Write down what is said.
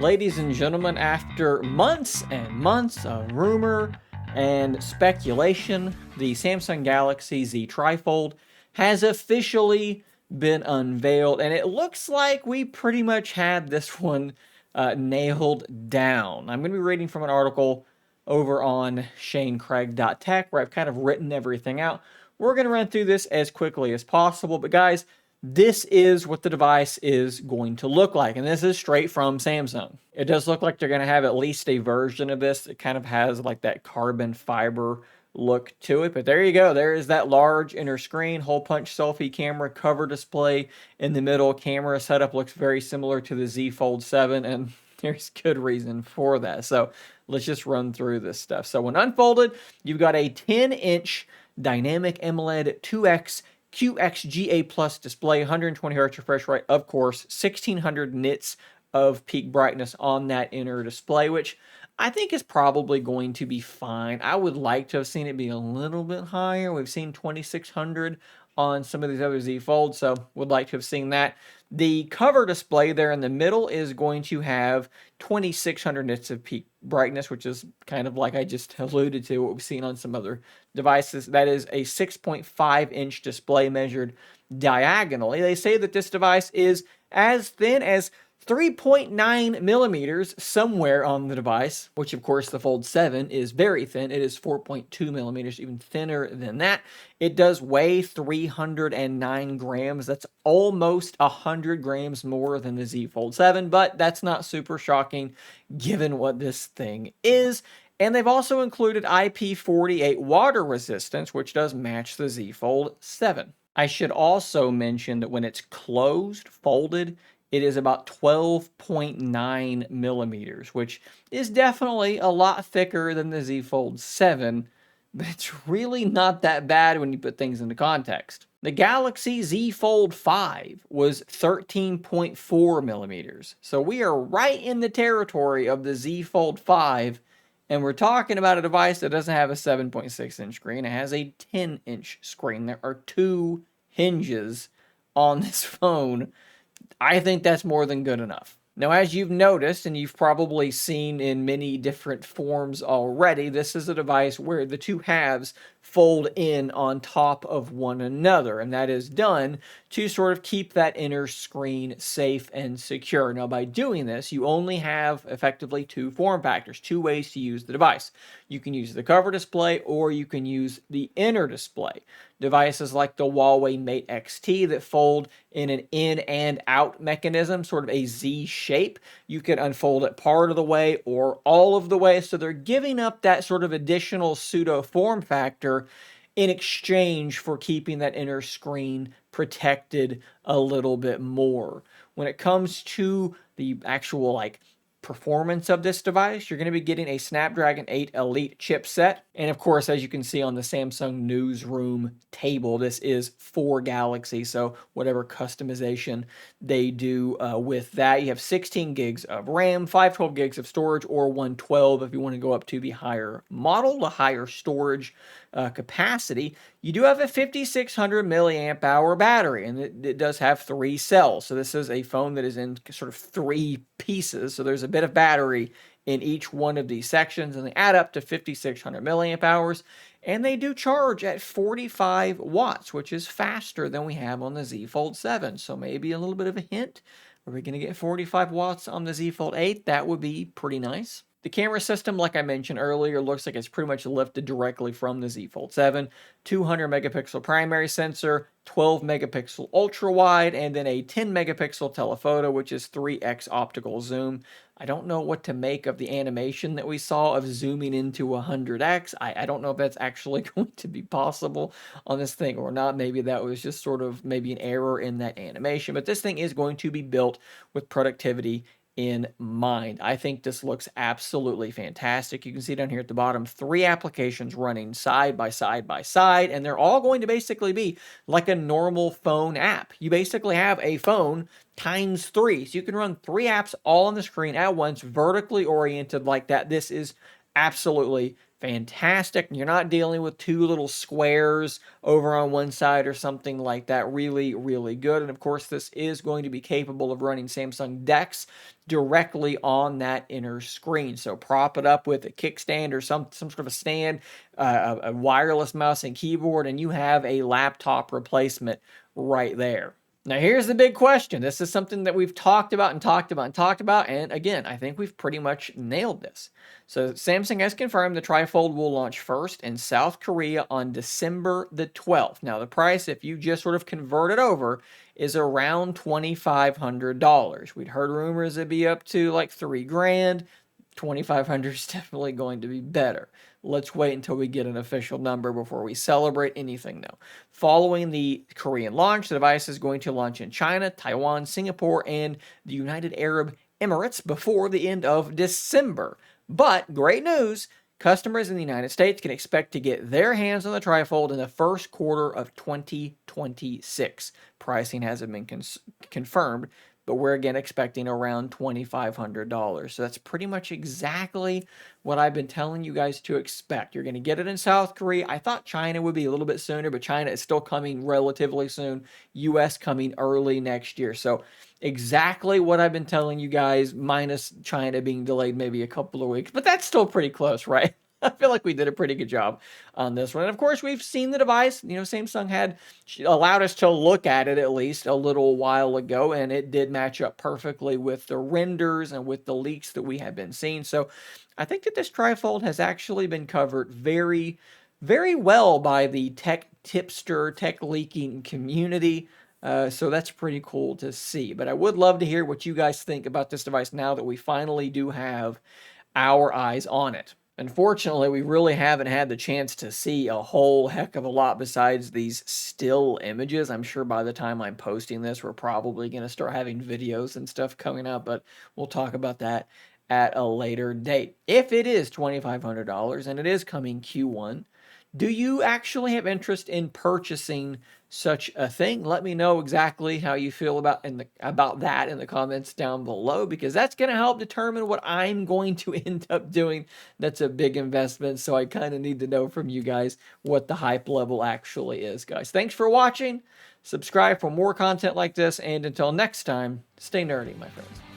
Ladies and gentlemen, after months and months of rumor and speculation, the Samsung Galaxy Z TriFold has officially been unveiled, and it looks like we pretty much had this one nailed down. I'm going to be reading from an article over on shanecraig.tech where I've kind of written everything out. We're going to run through this as quickly as possible, but guys, this is what the device is going to look like. And this is straight from Samsung. It does look like they're going to have at least a version of this. It kind of has like that carbon fiber look to it. But there you go. There is that large inner screen, hole punch selfie camera, cover display in the middle. Camera setup looks very similar to the Z Fold 7. And there's good reason for that. So let's just run through this stuff. So when unfolded, you've got a 10-inch dynamic AMOLED 2X QXGA Plus display, 120 Hz refresh rate, of course, 1600 nits of peak brightness on that inner display, which I think is probably going to be fine. I would like to have seen it be a little bit higher. We've seen 2600 on some of these other Z Folds, so would like to have seen that. The cover display there in the middle is going to have 2600 nits of peak brightness, which is kind of like I just alluded to what we've seen on some other devices. That is a 6.5-inch display measured diagonally. They say that this device is as thin as 3.9 millimeters somewhere on the device, which of course the Fold 7 is very thin. It is 4.2 millimeters, even thinner than that. It does weigh 309 grams. That's almost 100 grams more than the Z Fold 7, but that's not super shocking given what this thing is. And they've also included IP48 water resistance, which does match the Z Fold 7. I should also mention that when it's closed, folded, it is about 12.9 millimeters, which is definitely a lot thicker than the Z Fold 7, but it's really not that bad when you put things into context. The Galaxy Z Fold 5 was 13.4 millimeters, so we are right in the territory of the Z Fold 5, and we're talking about a device that doesn't have a 7.6-inch screen. It has a 10-inch screen. There are two hinges on this phone. I think that's more than good enough. Now, as you've noticed, and you've probably seen in many different forms already, this is a device where the two halves fold in on top of one another, and that is done to sort of keep that inner screen safe and secure. Now, by doing this, you only have effectively two form factors, two ways to use the device. You can use the cover display or you can use the inner display. Devices like the Huawei Mate XT that fold in an in and out mechanism, sort of a Z shape. You can unfold it part of the way or all of the way. So they're giving up that sort of additional pseudo form factor in exchange for keeping that inner screen protected a little bit more. When it comes to the actual performance of this device, you're going to be getting a Snapdragon 8 Elite chipset. And of course, as you can see on the Samsung newsroom table, this is for Galaxy. So whatever customization they do with that, you have 16 gigs of RAM, 512 gigs of storage, or 112 if you want to go up to the higher model, the higher storage capacity. You do have a 5600 milliamp hour battery, and it does have 3 cells. So this is a phone that is in sort of 3 pieces. So there's a bit of battery in each one of these sections, and they add up to 5600 milliamp hours. And they do charge at 45 watts, which is faster than we have on the Z Fold 7. So maybe a little bit of a hint. Are we going to get 45 watts on the Z Fold 8? That would be pretty nice. The camera system, like I mentioned earlier, looks like it's pretty much lifted directly from the Z Fold 7. 200 megapixel primary sensor, 12 megapixel ultra wide, and then a 10 megapixel telephoto, which is 3x optical zoom. I don't know what to make of the animation that we saw of zooming into 100x. I don't know if that's actually going to be possible on this thing or not. Maybe that was just sort of maybe an error in that animation, but this thing is going to be built with productivity in mind. I think this looks absolutely fantastic. You can see down here at the bottom, 3 applications running side by side by side, and they're all going to basically be like a normal phone app. You basically have a phone times 3. So you can run 3 apps all on the screen at once, vertically oriented like that. This is absolutely fantastic. You're not dealing with two little squares over on one side or something like that. Really, really good. And of course, this is going to be capable of running Samsung DeX directly on that inner screen. So prop it up with a kickstand or some sort of a stand, a wireless mouse and keyboard, and you have a laptop replacement right there. Now, here's the big question. This is something that we've talked about and talked about and talked about. And again, I think we've pretty much nailed this. So, Samsung has confirmed the TriFold will launch first in South Korea on December the 12th. Now, the price, if you just sort of convert it over, is around $2,500. We'd heard rumors it'd be up to like 3 grand. 2,500 is definitely going to be better. Let's wait until we get an official number before we celebrate anything, though. Following the Korean launch, the device is going to launch in China, Taiwan, Singapore, and the United Arab Emirates before the end of December. But great news, customers in the United States can expect to get their hands on the TriFold in the first quarter of 2026. Pricing hasn't been confirmed, but we're again expecting around $2,500. So that's pretty much exactly what I've been telling you guys to expect. You're going to get it in South Korea. I thought China would be a little bit sooner, but China is still coming relatively soon. US coming early next year. So exactly what I've been telling you guys, minus China being delayed maybe a couple of weeks, but that's still pretty close, right? I feel like we did a pretty good job on this one. And of course, we've seen the device. Samsung had allowed us to look at it at least a little while ago, and it did match up perfectly with the renders and with the leaks that we have been seeing. So I think that this TriFold has actually been covered very, very well by the tech tipster, tech leaking community. So that's pretty cool to see. But I would love to hear what you guys think about this device now that we finally do have our eyes on it. Unfortunately, we really haven't had the chance to see a whole heck of a lot besides these still images. I'm sure by the time I'm posting this, we're probably going to start having videos and stuff coming up, but we'll talk about that at a later date. If it is $2,500 and it is coming Q1, do you actually have interest in purchasing such a thing? Let me know exactly how you feel about that in the comments down below, because that's going to help determine what I'm going to end up doing. That's a big investment, so I kind of need to know from you guys what the hype level actually is, guys. Thanks for watching. Subscribe for more content like this, and until next time, stay nerdy, my friends.